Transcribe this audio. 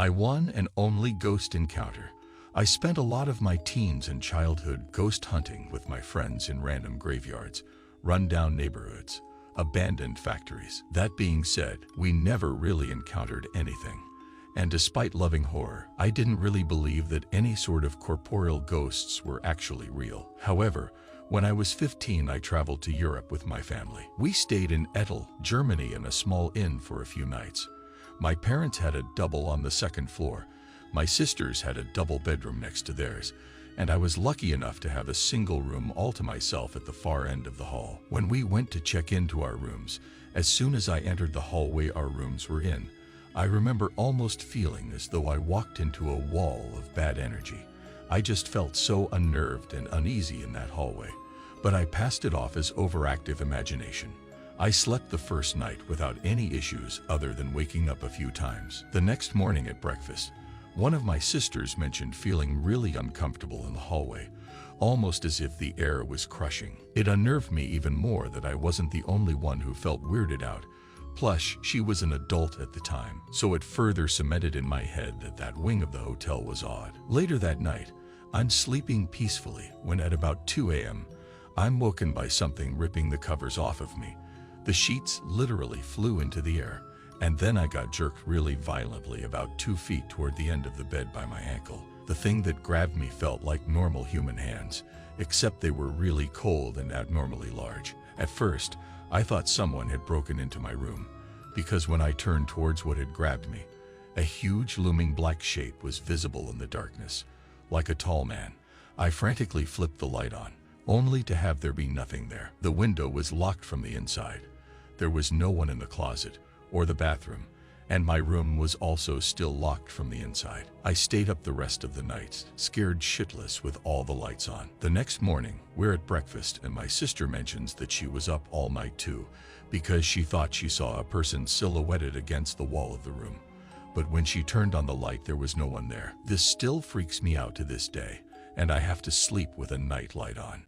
My one and only ghost encounter. I spent a lot of my teens and childhood ghost hunting with my friends in random graveyards, run-down neighborhoods, abandoned factories. That being said, we never really encountered anything. And despite loving horror, I didn't really believe that any sort of corporeal ghosts were actually real. However, when I was 15, I traveled to Europe with my family. We stayed in Ettel, Germany in a small inn for a few nights. My parents had a double on the second floor. My sisters had a double bedroom next to theirs, and I was lucky enough to have a single room all to myself at the far end of the hall. When we went to check into our rooms, as soon as I entered the hallway our rooms were in, I remember almost feeling as though I walked into a wall of bad energy. I just felt so unnerved and uneasy in that hallway, but I passed it off as overactive imagination. I slept the first night without any issues other than waking up a few times. The next morning at breakfast, one of my sisters mentioned feeling really uncomfortable in the hallway, almost as if the air was crushing. It unnerved me even more that I wasn't the only one who felt weirded out. Plus, she was an adult at the time, so it further cemented in my head that that wing of the hotel was odd. Later that night, I'm sleeping peacefully when at about 2 a.m., I'm woken by something ripping the covers off of me. The sheets literally flew into the air, and then I got jerked really violently about 2 feet toward the end of the bed by my ankle. The thing that grabbed me felt like normal human hands, except they were really cold and abnormally large. At first, I thought someone had broken into my room, because when I turned towards what had grabbed me, a huge looming black shape was visible in the darkness, like a tall man. I frantically flipped the light on, only to have there be nothing there. The window was locked from the inside. There was no one in the closet or the bathroom, and my room was also still locked from the inside. I stayed up the rest of the night, scared shitless with all the lights on. The next morning, we're at breakfast and my sister mentions that she was up all night too, because she thought she saw a person silhouetted against the wall of the room. But when she turned on the light, there was no one there. This still freaks me out to this day, and I have to sleep with a night light on.